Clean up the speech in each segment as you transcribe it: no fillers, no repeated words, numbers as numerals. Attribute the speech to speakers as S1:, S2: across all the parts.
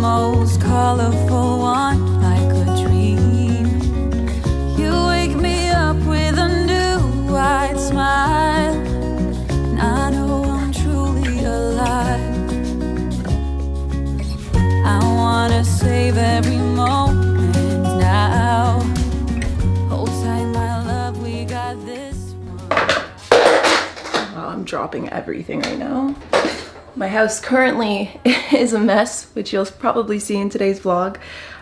S1: most colorful one, like a dream. You wake me up with a new white smile, and I know I'm truly alive. I wanna save every moment now. Hold tight, my love, we got this one.
S2: Wow, I'm dropping everything right now. My house currently is a mess, which you'll probably see in today's vlog.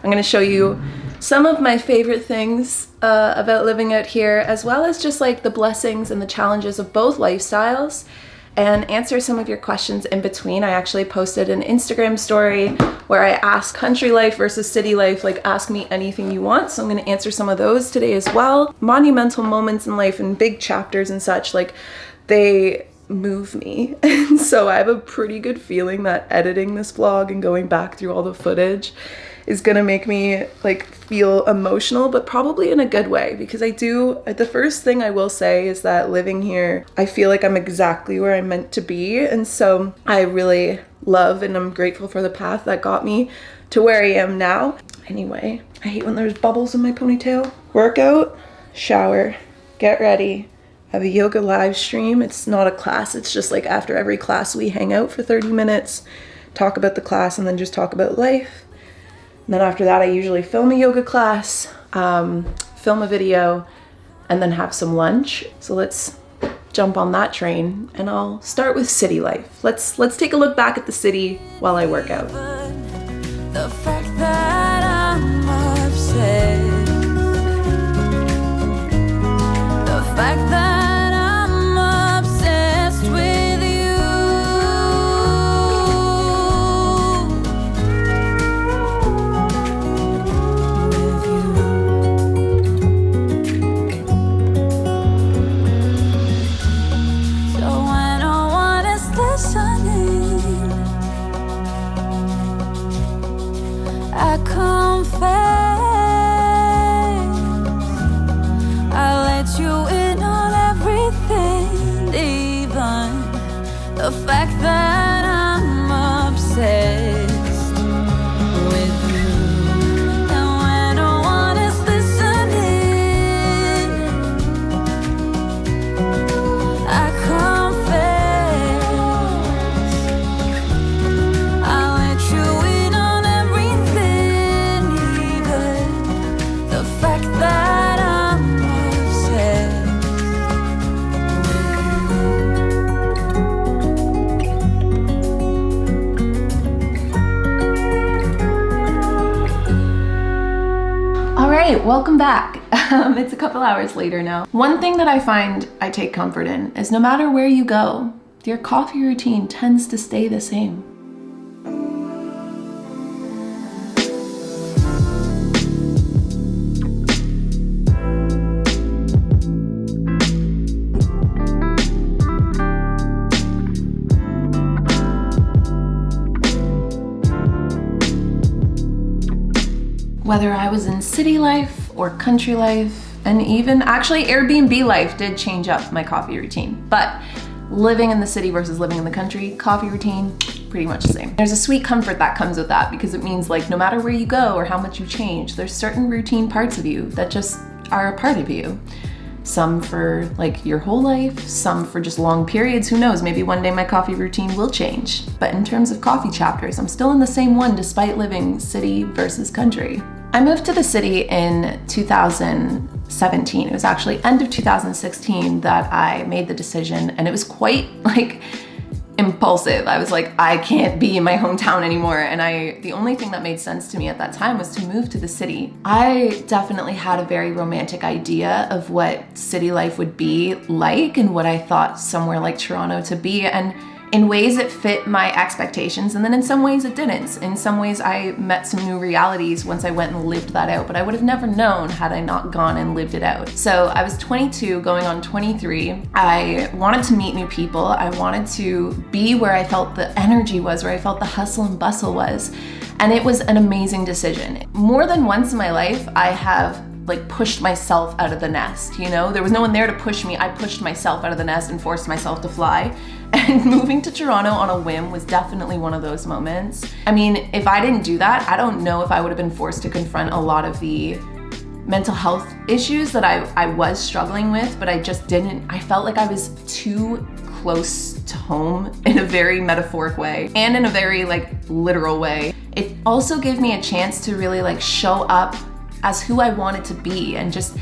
S2: I'm gonna show you some of my favorite things about living out here, as well as just like the blessings and the challenges of both lifestyles, and answer some of your questions in between. I actually posted an Instagram story where I asked country life versus city life, like ask me anything you want. So I'm gonna answer some of those today as well. Monumental moments in life and big chapters and such, like they move me. And so I have a pretty good feeling that editing this vlog and going back through all the footage is gonna make me like feel emotional, but probably in a good way, because the first thing I will say is that living here, I feel like I'm exactly where I'm meant to be. And so I really love and I'm grateful for the path that got me to where I am now. Anyway, I hate when there's bubbles in my ponytail. Workout, shower, get ready. I have a yoga live stream. It's not a class, it's just like after every class we hang out for 30 minutes, talk about the class, and then just talk about life. And then after that I usually film a yoga class, film a video, and then have some lunch. So let's jump on that train, and I'll start with city life. Let's take a look back at the city while I work out.
S1: The fact that I'm obsessed, the fact that I confess, I let you in on everything, even the fact that I'm obsessed with you. And when no one is listening, I confess, I let you in on everything, even the fact that I'm obsessed with you.
S2: All right, welcome back. It's a couple hours later now. One thing that I find I take comfort in is no matter where you go, your coffee routine tends to stay the same. Whether I was in city life or country life, and even actually Airbnb life did change up my coffee routine. But living in the city versus living in the country, coffee routine, pretty much the same. There's a sweet comfort that comes with that, because it means like no matter where you go or how much you change, there's certain routine parts of you that just are a part of you. Some for like your whole life, some for just long periods. Who knows, maybe one day my coffee routine will change. But in terms of coffee chapters, I'm still in the same one despite living city versus country. I moved to the city in 2017. It was actually end of 2016 that I made the decision, and it was quite like impulsive. I was like, I can't be in my hometown anymore. And the only thing that made sense to me at that time was to move to the city. I definitely had a very romantic idea of what city life would be like and what I thought somewhere like Toronto to be. And in ways it fit my expectations, and then in some ways it didn't. In some ways I met some new realities once I went and lived that out, but I would have never known had I not gone and lived it out. So I was 22 going on 23. I wanted to meet new people. I wanted to be where I felt the energy was, where I felt the hustle and bustle was. And it was an amazing decision. More than once in my life, I have like pushed myself out of the nest, you know? There was no one there to push me. I pushed myself out of the nest and forced myself to fly. And moving to Toronto on a whim was definitely one of those moments. I mean, if I didn't do that, I don't know if I would have been forced to confront a lot of the mental health issues that I was struggling with, but I just didn't. I felt like I was too close to home in a very metaphoric way and in a very like literal way. It also gave me a chance to really like show up as who I wanted to be and just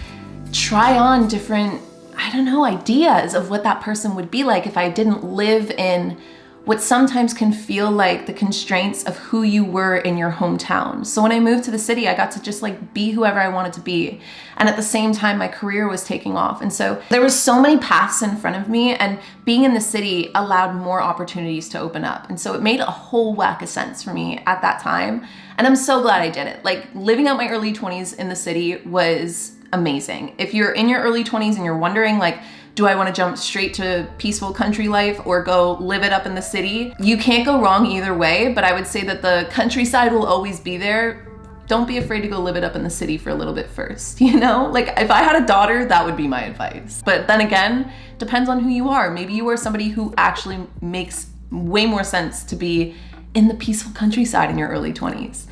S2: try on different, I don't know, ideas of what that person would be like if I didn't live in what sometimes can feel like the constraints of who you were in your hometown. So when I moved to the city, I got to just like be whoever I wanted to be. And at the same time, my career was taking off. And so there was so many paths in front of me, and being in the city allowed more opportunities to open up. And so it made a whole whack of sense for me at that time. And I'm so glad I did it. Like living out my early 20s in the city was amazing. If you're in your early 20s and you're wondering like, do I want to jump straight to peaceful country life or go live it up in the city? You can't go wrong either way, but I would say that the countryside will always be there. Don't be afraid to go live it up in the city for a little bit first, you know? Like if I had a daughter, that would be my advice. But then again, depends on who you are. Maybe you are somebody who actually makes way more sense to be in the peaceful countryside in your early 20s.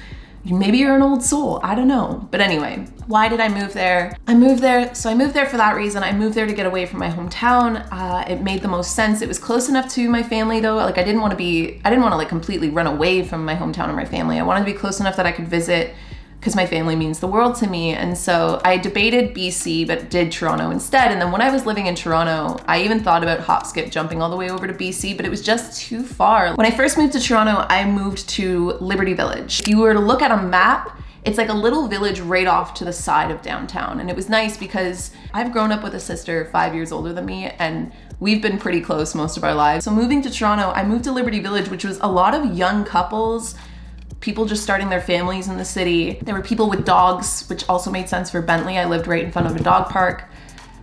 S2: Maybe you're an old soul, I don't know. But anyway, why did I move there? I moved there for that reason. I moved there to get away from my hometown. It made the most sense. It was close enough to my family though. Like I didn't want to like completely run away from my hometown and my family. I wanted to be close enough that I could visit, because my family means the world to me. And so I debated BC, but did Toronto instead. And then when I was living in Toronto, I even thought about hop, skip, jumping all the way over to BC, but it was just too far. When I first moved to Toronto, I moved to Liberty Village. If you were to look at a map, it's like a little village right off to the side of downtown. And it was nice because I've grown up with a sister 5 years older than me, and we've been pretty close most of our lives. So moving to Toronto, I moved to Liberty Village, which was a lot of young couples, people just starting their families in the city. There were people with dogs, which also made sense for Bentley. I lived right in front of a dog park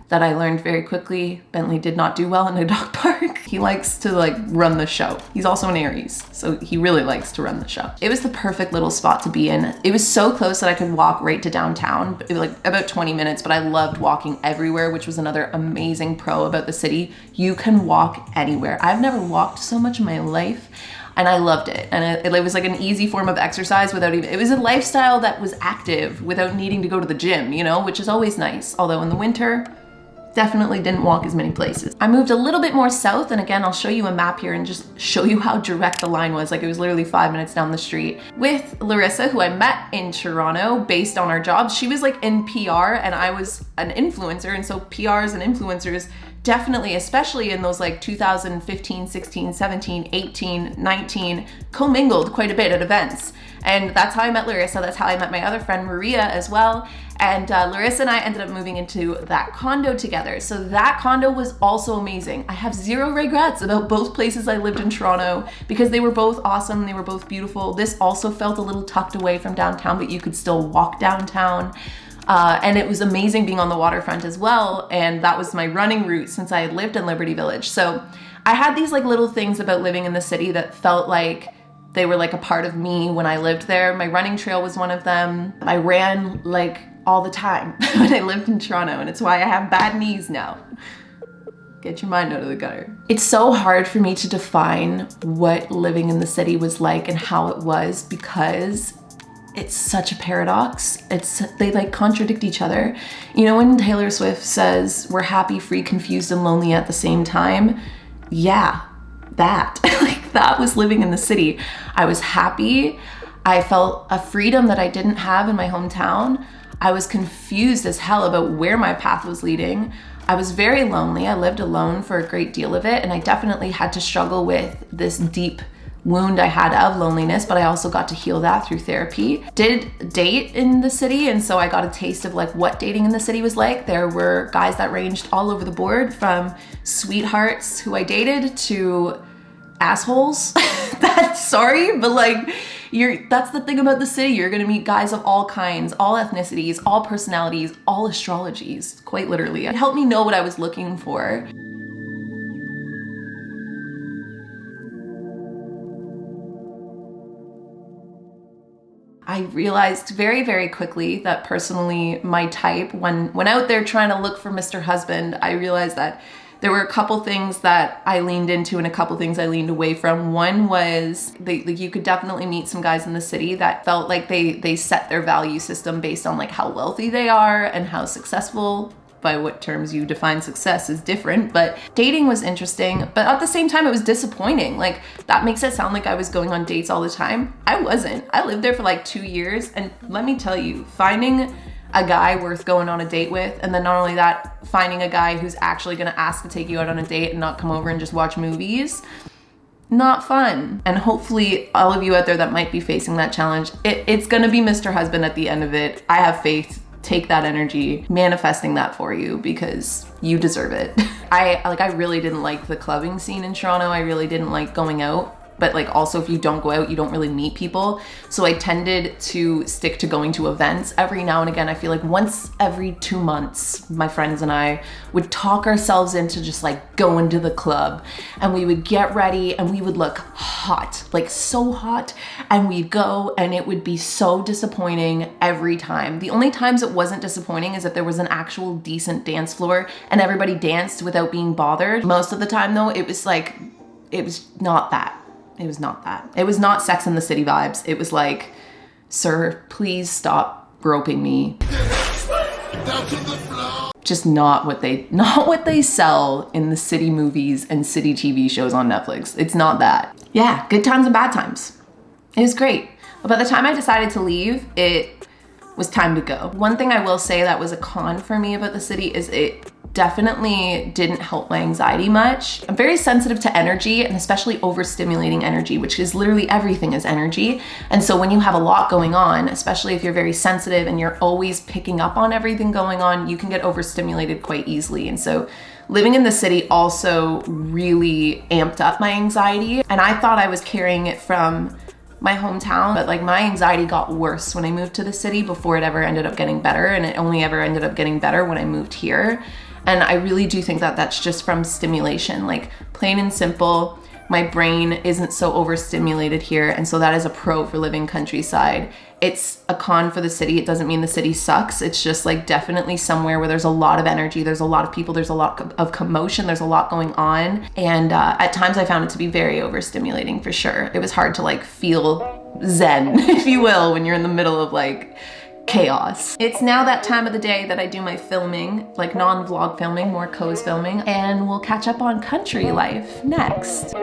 S2: that I learned very quickly. Bentley did not do well in a dog park. He likes to like run the show. He's also an Aries, so he really likes to run the show. It was the perfect little spot to be in. It was so close that I could walk right to downtown. It was like about 20 minutes, but I loved walking everywhere, which was another amazing pro about the city. You can walk anywhere. I've never walked so much in my life. And I loved it. And it was like an easy form of exercise without even, it was a lifestyle that was active without needing to go to the gym, you know, which is always nice. Although in the winter, definitely didn't walk as many places. I moved a little bit more south, and again, I'll show you a map here and just show you how direct the line was. Like it was literally 5 minutes down the street with Larissa, who I met in Toronto based on our jobs. She was like in PR and I was an influencer. And so PRs and influencers definitely, especially in those like 2015, 16, 17, 18, 19, commingled quite a bit at events. And that's how I met Larissa. That's how I met my other friend Maria as well. And Larissa and I ended up moving into that condo together. So that condo was also amazing. I have zero regrets about both places I lived in Toronto because they were both awesome. They were both beautiful. This also felt a little tucked away from downtown, but you could still walk downtown. And it was amazing being on the waterfront as well. And that was my running route since I had lived in Liberty Village. So I had these like little things about living in the city that felt like they were like a part of me when I lived there. My running trail was one of them. I ran like all the time when I lived in Toronto, and it's why I have bad knees now. Get your mind out of the gutter. It's so hard for me to define what living in the city was like and how it was because it's such a paradox. They like contradict each other. You know when Taylor Swift says we're happy, free, confused, and lonely at the same time? Yeah, that. Like that was living in the city. I was happy. I felt a freedom that I didn't have in my hometown. I was confused as hell about where my path was leading. I was very lonely. I lived alone for a great deal of it, and I definitely had to struggle with this deep wound I had of loneliness, but I also got to heal that through therapy. Did date in the city, and so I got a taste of like what dating in the city was like. There were guys that ranged all over the board, from sweethearts who I dated to assholes. Sorry, but like that's the thing about the city. You're gonna meet guys of all kinds, all ethnicities, all personalities, all astrologies, quite literally. It helped me know what I was looking for. I realized very, very quickly that personally my type, when out there trying to look for Mr. Husband, I realized that There were a couple things that I leaned into and a couple things I leaned away from. One was you could definitely meet some guys in the city that felt like they set their value system based on like how wealthy they are and how successful. By what terms you define success is different, but dating was interesting, but at the same time it was disappointing. Like, that makes it sound like I was going on dates all the time. I wasn't. I lived there for like 2 years, and let me tell you, finding a guy worth going on a date with, and then not only that, finding a guy who's actually gonna ask to take you out on a date and not come over and just watch movies, not fun. And hopefully all of you out there that might be facing that challenge, it's gonna be Mr. Husband at the end of it. I have faith. Take that energy, manifesting that for you, because you deserve it. I really didn't like the clubbing scene in Toronto. I really didn't like going out. But like, also, if you don't go out, you don't really meet people. So I tended to stick to going to events every now and again. I feel like once every 2 months, my friends and I would talk ourselves into just like going to the club, and we would get ready and we would look hot, like so hot, and we'd go, and it would be so disappointing every time. The only times it wasn't disappointing is if there was an actual decent dance floor and everybody danced without being bothered. Most of the time though, it was not that. It was not that. It was not Sex and the City vibes. It was like, sir, please stop groping me. Just not what they sell in the city movies and city TV shows on Netflix. It's not that. Yeah, good times and bad times. It was great. But by the time I decided to leave, it was time to go. One thing I will say that was a con for me about the city is it definitely didn't help my anxiety much. I'm very sensitive to energy, and especially overstimulating energy, which is literally everything is energy. And so when you have a lot going on, especially if you're very sensitive and you're always picking up on everything going on, you can get overstimulated quite easily. And so living in the city also really amped up my anxiety. And I thought I was carrying it from my hometown, but like my anxiety got worse when I moved to the city before it ever ended up getting better. And it only ever ended up getting better when I moved here. And I really do think that that's just from stimulation, like plain and simple. My brain isn't so overstimulated here. And so that is a pro for living countryside. It's a con for the city. It doesn't mean the city sucks. It's just like definitely somewhere where there's a lot of energy. There's a lot of people. There's a lot of commotion. There's a lot going on. And at times I found it to be very overstimulating for sure. It was hard to like feel zen, if you will, when you're in the middle of like chaos. It's now that time of the day that I do my filming, like non-vlog filming, more Koze filming, and we'll catch up on country life next.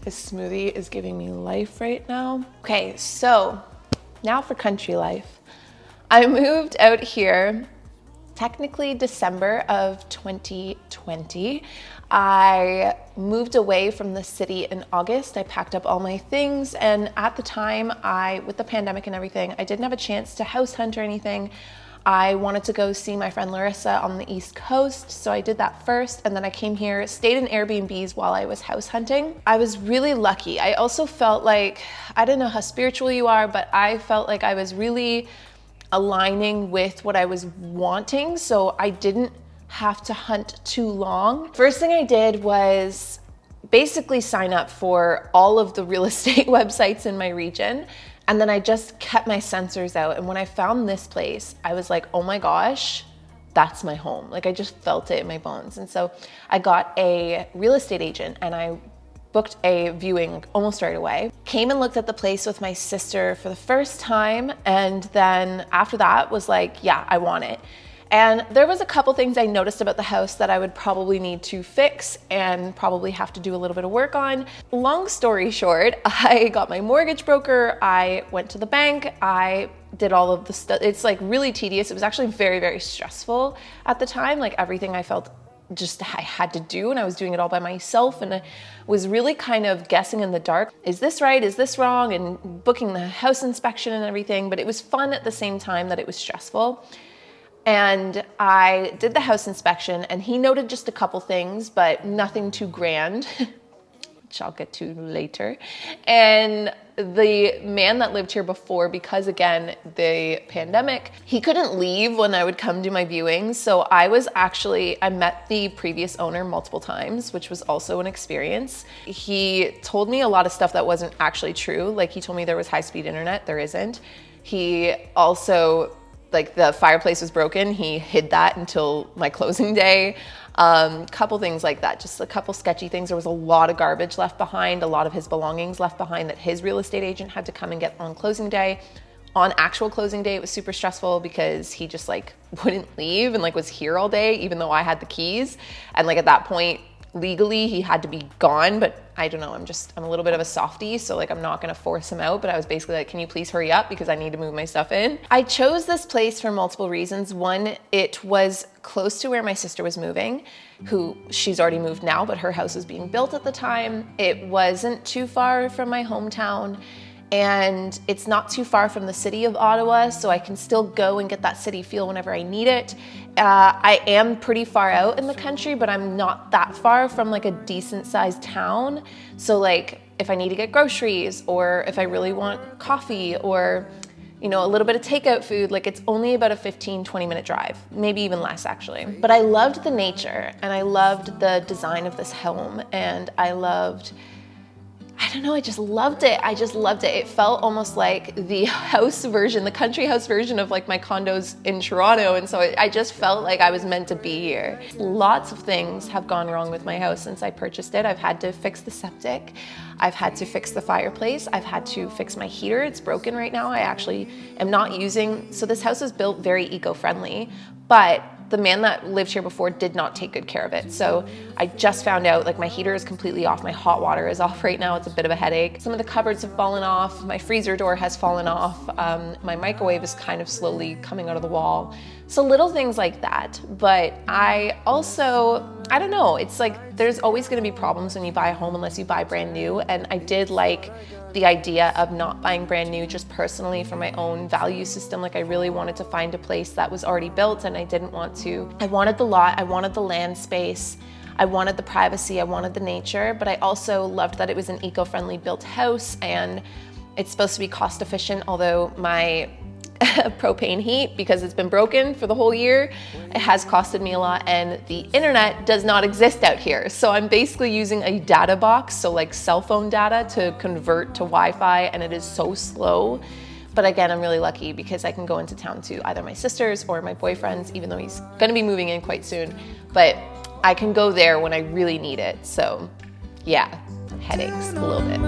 S2: This smoothie is giving me life right now. Okay, so now for country life. I moved out here technically December of 2020. I moved away from the city in August. I packed up all my things, and at the time, with the pandemic and everything, I didn't have a chance to house hunt or anything. I wanted to go see my friend Larissa on the East Coast, so I did that first, and then I came here, stayed in Airbnbs while I was house hunting. I was really lucky. I also felt like, I don't know how spiritual you are, but I felt like I was really aligning with what I was wanting, so I didn't have to hunt too long. First thing I did was basically sign up for all of the real estate websites in my region. And then I just kept my sensors out. And when I found this place, I was like, oh my gosh, that's my home. Like I just felt it in my bones. And so I got a real estate agent and I booked a viewing almost right away. Came and looked at the place with my sister for the first time. And then after that was like, yeah, I want it. And there was a couple things I noticed about the house that I would probably need to fix and probably have to do a little bit of work on. Long story short, I got my mortgage broker, I went to the bank, I did all of the stuff. It's like really tedious. It was actually very, very stressful at the time. Like everything I felt just I had to do, and I was doing it all by myself, and I was really kind of guessing in the dark. Is this right? Is this wrong? And booking the house inspection and everything. But it was fun at the same time that it was stressful. And I did the house inspection, and he noted just a couple things, but nothing too grand, which I'll get to later. And the man that lived here before, because again, the pandemic, he couldn't leave when I would come do my viewings. So I met the previous owner multiple times, which was also an experience. He told me a lot of stuff that wasn't actually true. Like he told me there was high-speed internet, there isn't. He also, like the fireplace was broken. He hid that until my closing day. Couple things like that, just a couple sketchy things. There was a lot of garbage left behind, a lot of his belongings left behind that his real estate agent had to come and get on closing day. On actual closing day, it was super stressful because he just like wouldn't leave and like was here all day, even though I had the keys. And like at that point, legally he had to be gone, but I don't know, I'm a little bit of a softie, so like I'm not gonna force him out, but I was basically like, can you please hurry up because I need to move my stuff in. I chose this place for multiple reasons. One, it was close to where my sister was moving, she's already moved now, but her house was being built at the time. It wasn't too far from my hometown, and it's not too far from the city of Ottawa, so I can still go and get that city feel whenever I need it. I am pretty far out in the country, but I'm not that far from like a decent sized town. So like if I need to get groceries, or if I really want coffee, or you know, a little bit of takeout food, like it's only about a 15-20 minute drive, maybe even less actually. But I loved the nature, and I loved the design of this home, and I just loved it. It felt almost like the country house version of like my condos in Toronto. And so I just felt like I was meant to be here. Lots of things have gone wrong with my house since I purchased it. I've had to fix the septic. I've had to fix the fireplace. I've had to fix my heater. It's broken right now. I actually am not using, so this house is built very eco-friendly, but the man that lived here before did not take good care of it. So I just found out like my heater is completely off. My hot water is off right now. It's a bit of a headache. Some of the cupboards have fallen off. My freezer door has fallen off. My microwave is kind of slowly coming out of the wall. So little things like that. But I don't know. It's like there's always going to be problems when you buy a home unless you buy brand new. And I did like the idea of not buying brand new just personally for my own value system. Like I really wanted to find a place that was already built, and I wanted the lot, I wanted the land space, I wanted the privacy, I wanted the nature, but I also loved that it was an eco-friendly built house, and it's supposed to be cost efficient, although my propane heat, because it's been broken for the whole year, it has costed me a lot, and the internet does not exist out here. So I'm basically using a data box, so like cell phone data, to convert to Wi-Fi, and it is so slow. But again, I'm really lucky because I can go into town to either my sister's or my boyfriend's, even though he's gonna be moving in quite soon. But I can go there when I really need it. So yeah, headaches a little bit.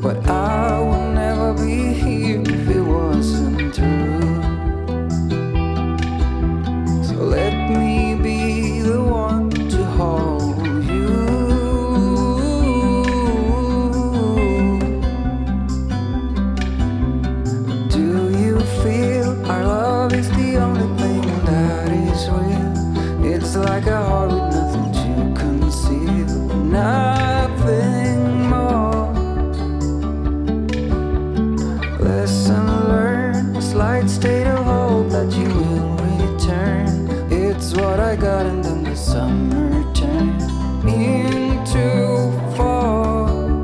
S1: But I would never be here if it wasn't true. So let me be the one to hold you. Do you feel our love is the only thing that is real? It's like a heart with nothing to conceal, nothing more. Lesson learned, a slight state of hope that you will return. It's what I got, and then the summer turned into fall.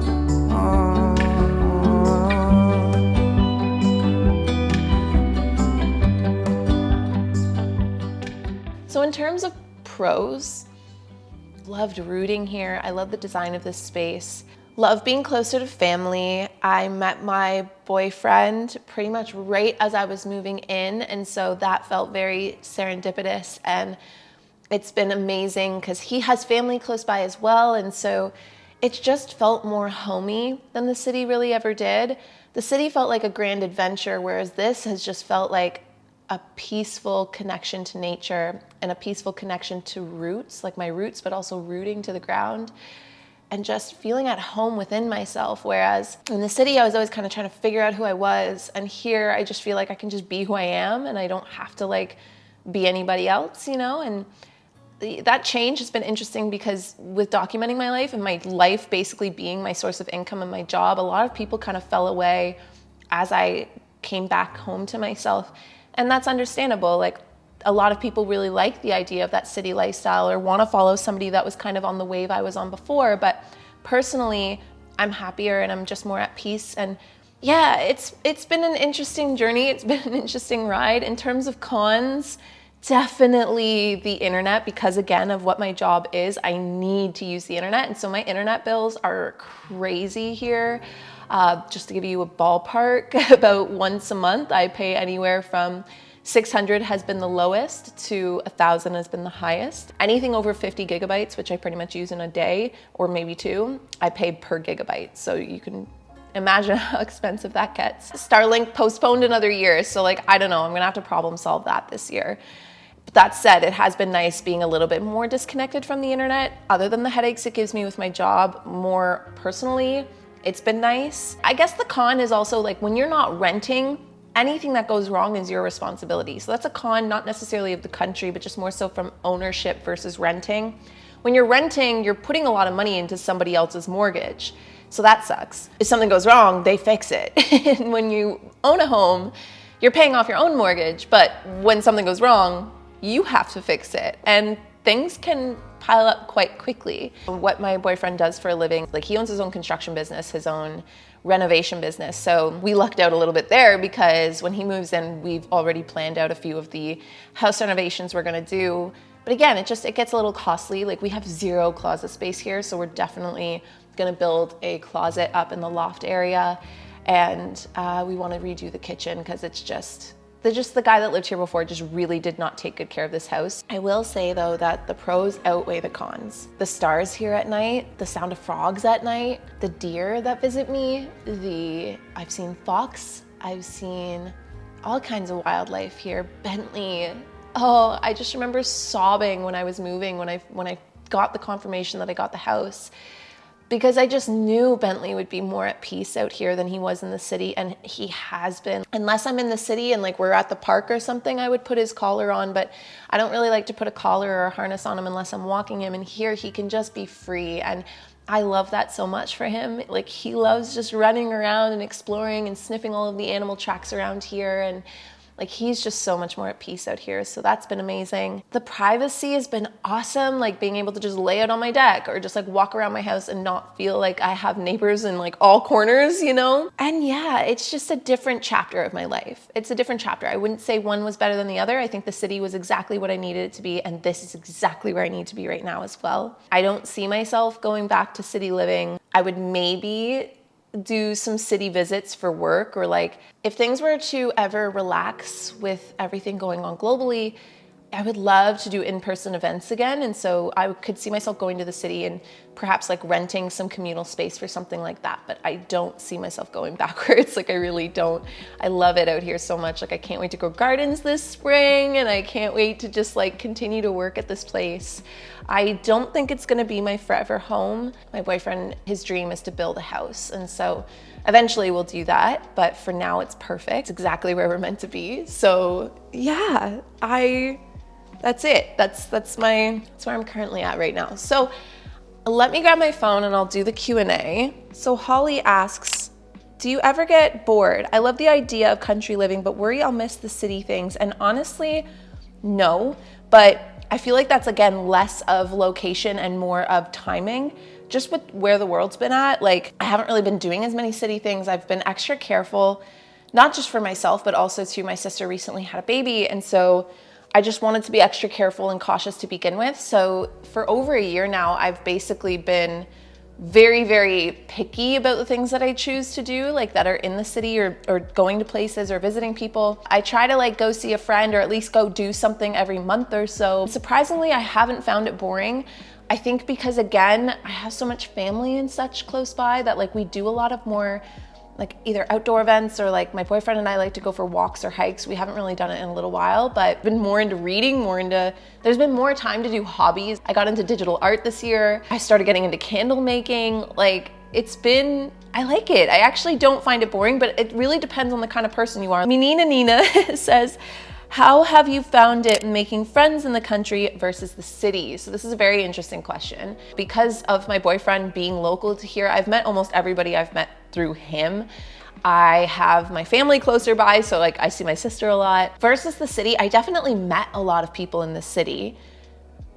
S2: So in terms of pros, loved rooting here. I love the design of this space. Love being closer to family. I met my boyfriend pretty much right as I was moving in, and so that felt very serendipitous, and it's been amazing because he has family close by as well, and so it just felt more homey than the city really ever did. The city felt like a grand adventure, whereas this has just felt like a peaceful connection to nature and a peaceful connection to roots, like my roots, but also rooting to the ground and just feeling at home within myself. Whereas in the city, I was always kind of trying to figure out who I was. And here I just feel like I can just be who I am and I don't have to like be anybody else, you know? And that change has been interesting because with documenting my life and my life basically being my source of income and my job, a lot of people kind of fell away as I came back home to myself. And that's understandable. Like a lot of people really like the idea of that city lifestyle or want to follow somebody that was kind of on the wave I was on before. But personally, I'm happier and I'm just more at peace. And yeah, it's been an interesting journey. It's been an interesting ride. In terms of cons, definitely the internet, because again of what my job is, I need to use the internet. And so my internet bills are crazy here. Just to give you a ballpark, about once a month, I pay anywhere from 600 has been the lowest to 1,000 has been the highest. Anything over 50 gigabytes, which I pretty much use in a day or maybe two, I pay per gigabyte. So you can imagine how expensive that gets. Starlink postponed another year. So like, I don't know, I'm gonna have to problem solve that this year. But that said, it has been nice being a little bit more disconnected from the internet. Other than the headaches it gives me with my job, more personally, it's been nice. I guess the con is also like when you're not renting, anything that goes wrong is your responsibility. So that's a con, not necessarily of the country, but just more so from ownership versus renting. When you're renting, you're putting a lot of money into somebody else's mortgage. So that sucks. If something goes wrong, they fix it. And when you own a home, you're paying off your own mortgage, but when something goes wrong, you have to fix it. And things can pile up quite quickly. What my boyfriend does for a living, like he owns his own construction business, his own renovation business. So we lucked out a little bit there because when he moves in, we've already planned out a few of the house renovations we're gonna do. But again, it gets a little costly. Like we have 0 closet space here. So we're definitely gonna build a closet up in the loft area. And we wanna redo the kitchen because it's just the guy that lived here before just really did not take good care of this house. I will say though that the pros outweigh the cons. The stars here at night, the sound of frogs at night, the deer that visit me, I've seen fox, I've seen all kinds of wildlife here. Bentley, oh, I just remember sobbing when I was moving, when I got the confirmation that I got the house. Because I just knew Bentley would be more at peace out here than he was in the city, and he has been. Unless I'm in the city and like we're at the park or something, I would put his collar on, but I don't really like to put a collar or a harness on him unless I'm walking him, and here he can just be free, and I love that so much for him. Like he loves just running around and exploring and sniffing all of the animal tracks around here, and like he's just so much more at peace out here. So that's been amazing. The privacy has been awesome. Like being able to just lay out on my deck or just like walk around my house and not feel like I have neighbors in like all corners, you know? And yeah, it's just a different chapter of my life. It's a different chapter. I wouldn't say one was better than the other. I think the city was exactly what I needed it to be. And this is exactly where I need to be right now as well. I don't see myself going back to city living. I would maybe do some city visits for work, or like if things were to ever relax with everything going on globally, I would love to do in-person events again. And so I could see myself going to the city and perhaps like renting some communal space for something like that. But I don't see myself going backwards. Like I really don't. I love it out here so much. Like I can't wait to grow gardens this spring, and I can't wait to just like continue to work at this place. I don't think it's gonna be my forever home. My boyfriend, his dream is to build a house. And so eventually we'll do that. But for now it's perfect. It's exactly where we're meant to be. So yeah, that's it. That's where I'm currently at right now. So let me grab my phone and I'll do the Q&A. So Holly asks, do you ever get bored? I love the idea of country living, but worry I'll miss the city things. And honestly, no, but I feel like that's again less of location and more of timing. Just with where the world's been at, like I haven't really been doing as many city things. I've been extra careful, not just for myself, but also too, my sister recently had a baby. And so I just wanted to be extra careful and cautious to begin with. So for over a year now, I've basically been very, very picky about the things that I choose to do, like that are in the city or going to places or visiting people. I try to like go see a friend or at least go do something every month or so. Surprisingly, I haven't found it boring. I think because again, I have so much family and such close by that like we do a lot of more like either outdoor events or like my boyfriend and I like to go for walks or hikes. We haven't really done it in a little while, but been more into reading, there's been more time to do hobbies. I got into digital art this year. I started getting into candle making. Like I like it. I actually don't find it boring, but it really depends on the kind of person you are. Nina says, how have you found it making friends in the country versus the city? So this is a very interesting question. Because of my boyfriend being local to here, I've met almost everybody I've met through him. I have my family closer by, so like I see my sister a lot. Versus the city, I definitely met a lot of people in the city.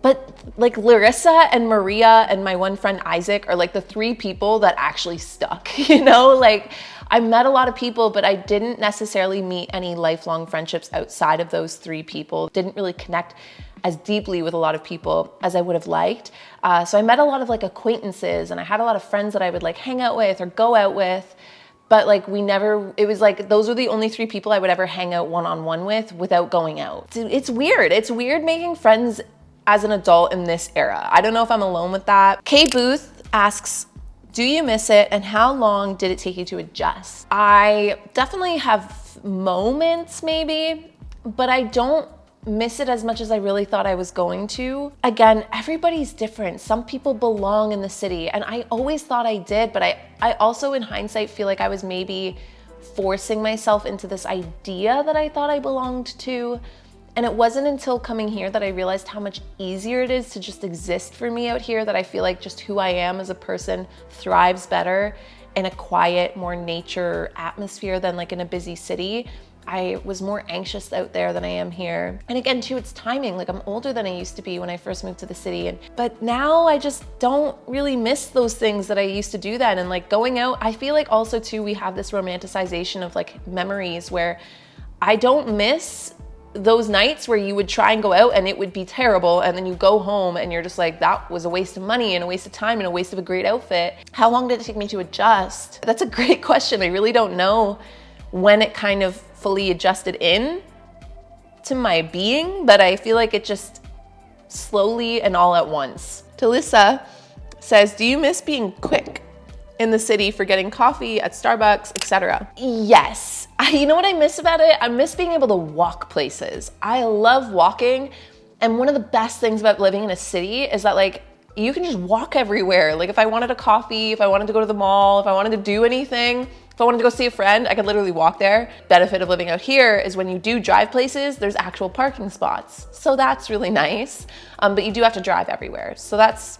S2: But like Larissa and Maria and my one friend Isaac are like the 3 people that actually stuck, you know? Like I met a lot of people, but I didn't necessarily meet any lifelong friendships outside of those 3 people. Didn't really connect as deeply with a lot of people as I would have liked. So I met a lot of like acquaintances, and I had a lot of friends that I would like hang out with or go out with. But like it was like, those were the only 3 people I would ever hang out one-on-one with without going out. It's weird. It's weird making friends as an adult in this era. I don't know if I'm alone with that. Kay Booth asks, do you miss it, and how long did it take you to adjust? I definitely have moments maybe, but I don't miss it as much as I really thought I was going to. Again, everybody's different. Some people belong in the city, and I always thought I did, but I also in hindsight feel like I was maybe forcing myself into this idea that I thought I belonged to. And it wasn't until coming here that I realized how much easier it is to just exist for me out here, that I feel like just who I am as a person thrives better in a quiet, more nature atmosphere than like in a busy city. I was more anxious out there than I am here. And again, too, it's timing. Like I'm older than I used to be when I first moved to the city. But now I just don't really miss those things that I used to do then. And like going out, I feel like also too, we have this romanticization of like memories where I don't miss those nights where you would try and go out and it would be terrible, and then you go home and you're just like, that was a waste of money and a waste of time and a waste of a great outfit. How long did it take me to adjust? That's a great question. I really don't know when it kind of fully adjusted in to my being, but I feel like it just slowly and all at once. Talissa says, do you miss being quick in the city for getting coffee at Starbucks, etc.? Yes. You know what I miss about it? I miss being able to walk places. I love walking. And one of the best things about living in a city is that like you can just walk everywhere. Like if I wanted a coffee, if I wanted to go to the mall, if I wanted to do anything, if I wanted to go see a friend, I could literally walk there. Benefit of living out here is when you do drive places, there's actual parking spots. So that's really nice. But you do have to drive everywhere. So that's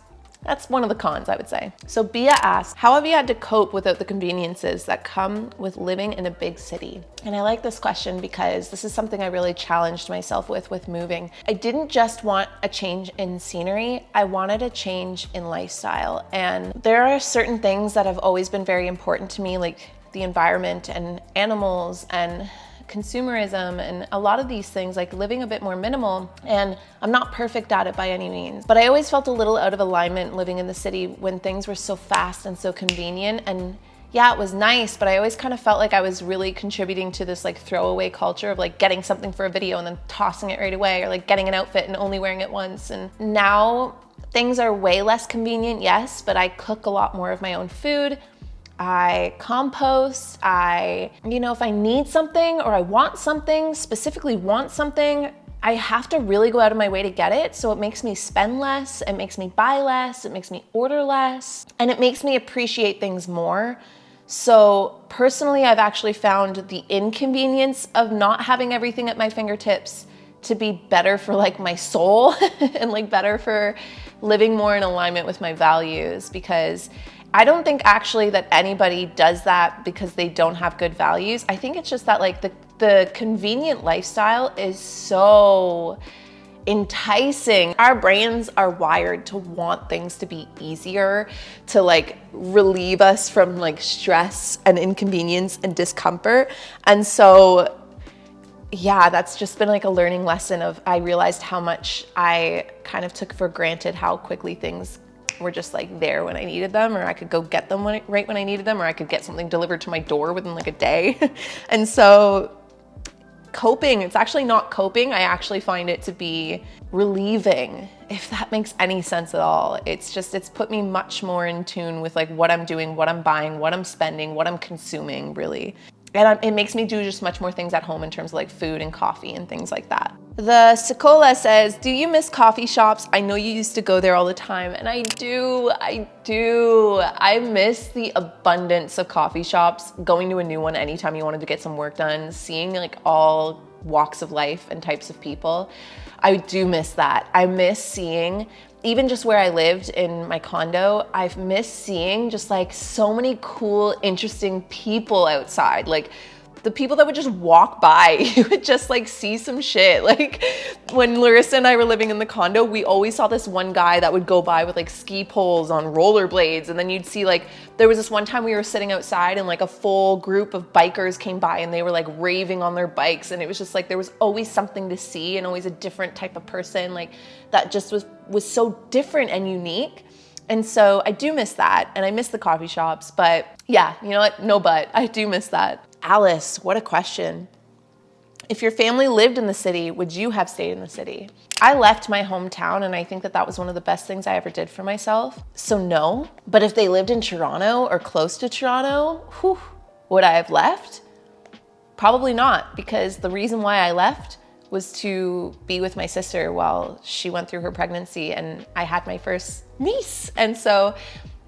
S2: one of the cons, I would say. So Bia asks, how have you had to cope without the conveniences that come with living in a big city? And I like this question because this is something I really challenged myself with moving. I didn't just want a change in scenery, I wanted a change in lifestyle. And there are certain things that have always been very important to me, like the environment and animals and consumerism and a lot of these things, like living a bit more minimal. And I'm not perfect at it by any means, but I always felt a little out of alignment living in the city when things were so fast and so convenient. And yeah, it was nice, but I always kind of felt like I was really contributing to this like throwaway culture of like getting something for a video and then tossing it right away, or like getting an outfit and only wearing it once. And now things are way less convenient, yes, but I cook a lot more of my own food. I compost, if I need something or I want something, specifically want something, I have to really go out of my way to get it. So it makes me spend less, it makes me buy less, it makes me order less, and it makes me appreciate things more. So personally, I've actually found the inconvenience of not having everything at my fingertips to be better for like my soul and like better for living more in alignment with my values, because I don't think actually that anybody does that because they don't have good values. I think it's just that like the convenient lifestyle is so enticing. Our brains are wired to want things to be easier, to like relieve us from like stress and inconvenience and discomfort. And so yeah, that's just been like a learning lesson of, I realized how much I kind of took for granted how quickly things were just like there when I needed them, or I could go get them right when I needed them, or I could get something delivered to my door within like a day. And so coping. It's actually not coping. I actually find it to be relieving, if that makes any sense at all. It's put me much more in tune with like what I'm doing, what I'm buying, what I'm spending, what I'm consuming, really. And it makes me do just much more things at home in terms of like food and coffee and things like that. The Sekola says, do you miss coffee shops? I know you used to go there all the time. And I do. I miss the abundance of coffee shops, going to a new one anytime you wanted to get some work done, seeing like all walks of life and types of people. I do miss that. I miss seeing, even just where I lived in my condo, I've missed seeing just like so many cool, interesting people outside. Like the people that would just walk by, you would just like see some shit. Like when Larissa and I were living in the condo, we always saw this one guy that would go by with like ski poles on rollerblades. And then you'd see like, there was this one time we were sitting outside and like a full group of bikers came by and they were like raving on their bikes. And it was just like, there was always something to see and always a different type of person. Like that just was so different and unique. And so I do miss that. And I miss the coffee shops, but yeah, you know what? No, but I do miss that. Alice, what a question. If your family lived in the city, would you have stayed in the city? I left my hometown and I think that was one of the best things I ever did for myself. So no, but if they lived in Toronto or close to Toronto, would I have left? Probably not, because the reason why I left was to be with my sister while she went through her pregnancy and I had my first niece. And so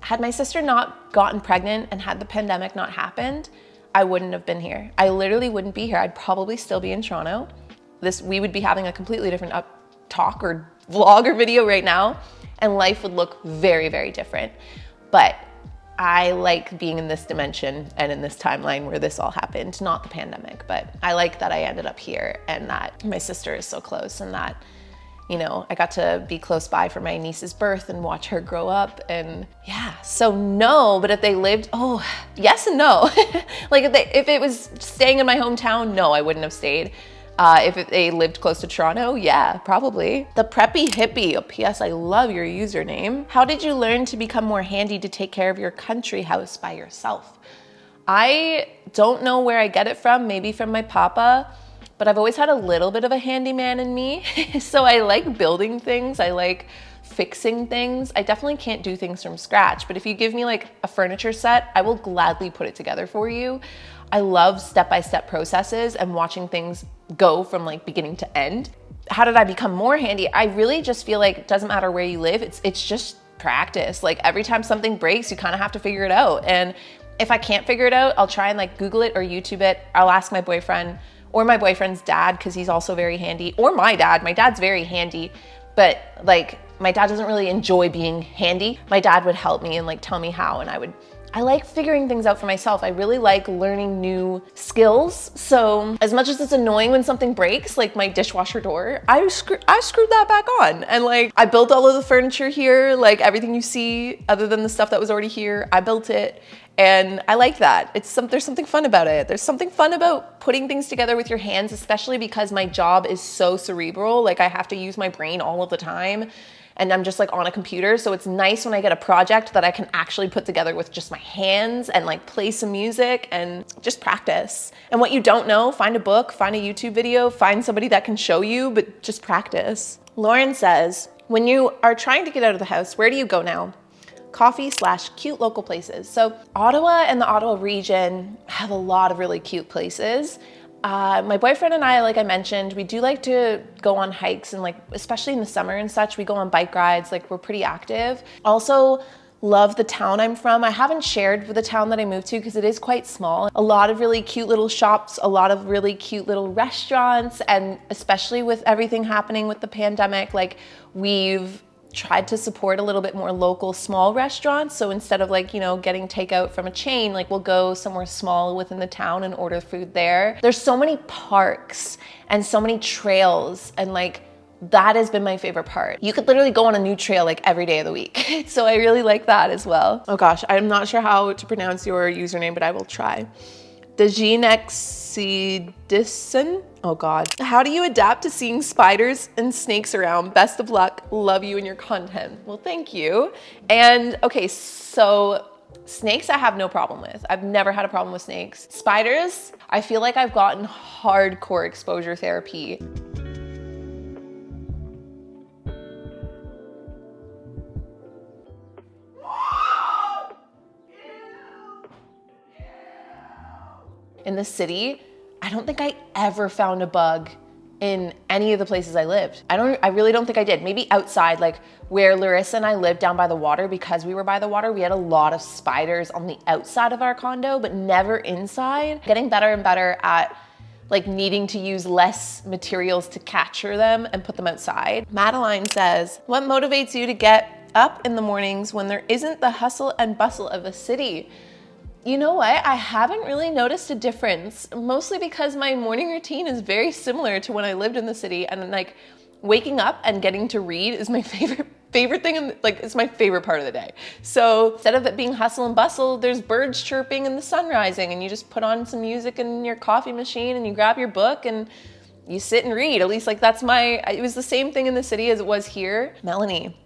S2: had my sister not gotten pregnant and had the pandemic not happened, I wouldn't have been here. I literally wouldn't be here. I'd probably still be in Toronto. We would be having a completely different talk or vlog or video right now, and life would look very, very different. But I like being in this dimension and in this timeline where this all happened, not the pandemic, but I like that I ended up here and that my sister is so close and that, you know, I got to be close by for my niece's birth and watch her grow up. And yeah, so no, but if they lived, yes and no. Like if it was staying in my hometown, no, I wouldn't have stayed. If they lived close to Toronto, yeah, probably. The Preppy Hippie, P.S. I love your username. How did you learn to become more handy to take care of your country house by yourself? I don't know where I get it from, maybe from my papa, but I've always had a little bit of a handyman in me. So I like building things. I like fixing things. I definitely can't do things from scratch, but if you give me like a furniture set, I will gladly put it together for you. I love step-by-step processes and watching things go from like beginning to end. How did I become more handy? I really just feel like it doesn't matter where you live. It's just practice. Like every time something breaks, you kind of have to figure it out. And if I can't figure it out, I'll try and like Google it or YouTube it. I'll ask my boyfriend or my boyfriend's dad, because he's also very handy, or my dad. My dad's very handy, but like my dad doesn't really enjoy being handy. My dad would help me and like tell me how, and I like figuring things out for myself. I really like learning new skills. So as much as it's annoying when something breaks, like my dishwasher door, I screwed that back on. And like I built all of the furniture here, like everything you see other than the stuff that was already here, I built it. And I like that. There's something fun about it. There's something fun about putting things together with your hands, especially because my job is so cerebral. Like I have to use my brain all of the time. And I'm just like on a computer. So it's nice when I get a project that I can actually put together with just my hands and like play some music and just practice. And what you don't know, find a book, find a YouTube video, find somebody that can show you, but just practice. Lauren says, when you are trying to get out of the house, where do you go now? Coffee/cute local places. So Ottawa and the Ottawa region have a lot of really cute places. My boyfriend and I, like I mentioned, we do like to go on hikes and like, especially in the summer and such, we go on bike rides, like we're pretty active. Also love the town I'm from. I haven't shared with the town that I moved to because it is quite small. A lot of really cute little shops, a lot of really cute little restaurants, and especially with everything happening with the pandemic, like we've tried to support a little bit more local small restaurants. So instead of like, you know, getting takeout from a chain, like we'll go somewhere small within the town and order food there. There's so many parks and so many trails, and like that has been my favorite part. You could literally go on a new trail like every day of the week. So I really like that as well. Oh gosh, I'm not sure how to pronounce your username, but I will try. Dejinexidison. Oh God. How do you adapt to seeing spiders and snakes around? Best of luck. Love you and your content. Well, thank you. And okay, so Snakes I have no problem with. I've never had a problem with snakes. Spiders, I feel like I've gotten hardcore exposure therapy. In the city, I don't think I ever found a bug in any of the places I lived. I really don't think I did. Maybe outside, like where Larissa and I lived down by the water, because we were by the water, we had a lot of spiders on the outside of our condo, but never inside. Getting better and better at like needing to use less materials to capture them and put them outside. Madeline says, what motivates you to get up in the mornings when there isn't the hustle and bustle of a city? You know what? I haven't really noticed a difference, mostly because my morning routine is very similar to when I lived in the city, and like waking up and getting to read is my favorite thing, and like it's my favorite part of the day. So instead of it being hustle and bustle, there's birds chirping and the sun rising, and you just put on some music in your coffee machine and you grab your book and you sit and read. At least like it was the same thing in the city as it was here. Melanie,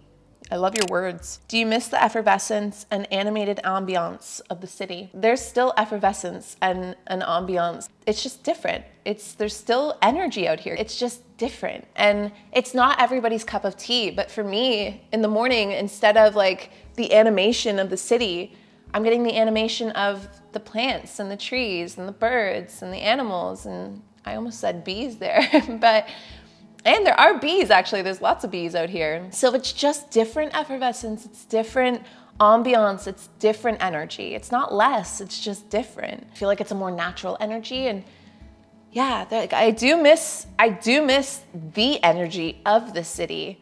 S2: I love your words. Do you miss the effervescence and animated ambiance of the city? There's still effervescence and an ambiance. It's just different. There's still energy out here. It's just different. And it's not everybody's cup of tea, but for me, in the morning, instead of like the animation of the city, I'm getting the animation of the plants and the trees and the birds and the animals. And I almost said bees there, and there are bees, actually. There's lots of bees out here. So it's just different effervescence. It's different ambiance. It's different energy. It's not less, it's just different. I feel like it's a more natural energy. And yeah, I do miss the energy of the city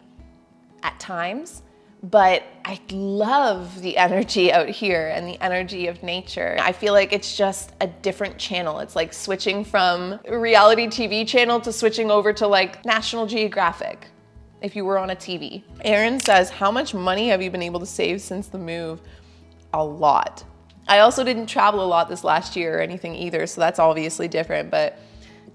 S2: at times, but I love the energy out here and the energy of nature. I feel like it's just a different channel. It's like switching from a reality TV channel to switching over to like National Geographic, if you were on a TV. Aaron says, how much money have you been able to save since the move? A lot. I also didn't travel a lot this last year or anything either, so that's obviously different, but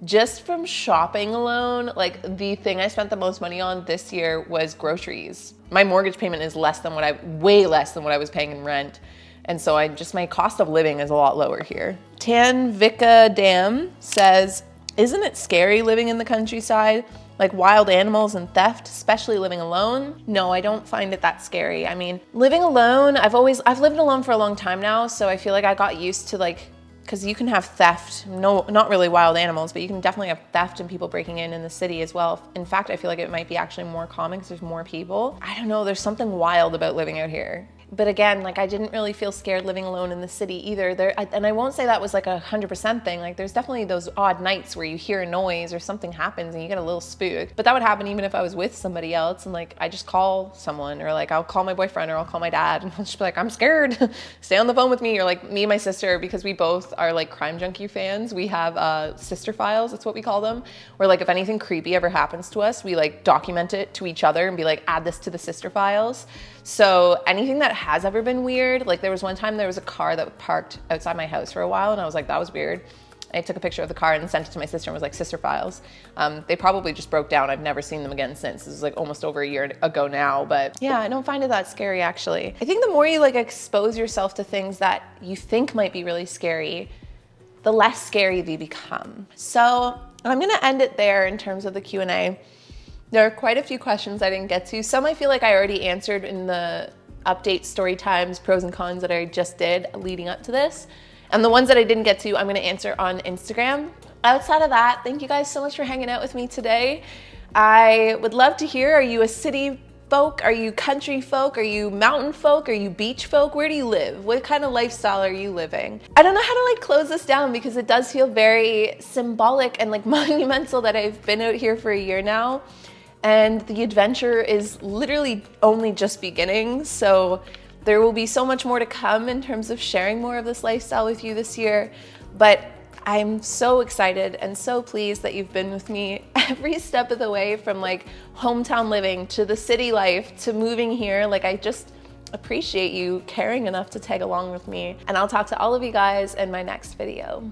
S2: just from shopping alone, like the thing I spent the most money on this year was groceries. My mortgage payment is way less than what I was paying in rent. And so my cost of living is a lot lower here. Tanvika Dam says, isn't it scary living in the countryside? Like wild animals and theft, especially living alone? No, I don't find it that scary. I mean, living alone, I've lived alone for a long time now. So I feel like I got used to because you can have theft, no, not really wild animals, but you can definitely have theft and people breaking in the city as well. In fact, I feel like it might be actually more common because there's more people. I don't know, there's something wild about living out here. But again, like I didn't really feel scared living alone in the city either. And I won't say that was like 100% thing. Like there's definitely those odd nights where you hear a noise or something happens and you get a little spooked. But that would happen even if I was with somebody else, and like I just call someone, or like I'll call my boyfriend, or I'll call my dad, and I'll just be like, I'm scared. Stay on the phone with me. Or like me and my sister, because we both are like Crime Junkie fans, we have sister files, that's what we call them, where like if anything creepy ever happens to us, we like document it to each other and be like, add this to the sister files. So anything that has ever been weird, like there was one time there was a car that parked outside my house for a while, and I was like, that was weird. I took a picture of the car and sent it to my sister and was like, sister files. They probably just broke down. I've never seen them again since. This is like almost over a year ago now, but yeah, I don't find it that scary actually. I think the more you like expose yourself to things that you think might be really scary, the less scary they become. So I'm gonna end it there in terms of the Q&A. There are quite a few questions I didn't get to. Some I feel like I already answered in the update story times, pros and cons that I just did leading up to this. And the ones that I didn't get to, I'm gonna answer on Instagram. Outside of that, thank you guys so much for hanging out with me today. I would love to hear, are you a city folk? Are you country folk? Are you mountain folk? Are you beach folk? Where do you live? What kind of lifestyle are you living? I don't know how to like close this down because it does feel very symbolic and like monumental that I've been out here for a year now. And the adventure is literally only just beginning. So there will be so much more to come in terms of sharing more of this lifestyle with you this year. But I'm so excited and so pleased that you've been with me every step of the way, from like hometown living to the city life to moving here. Like I just appreciate you caring enough to tag along with me. And I'll talk to all of you guys in my next video.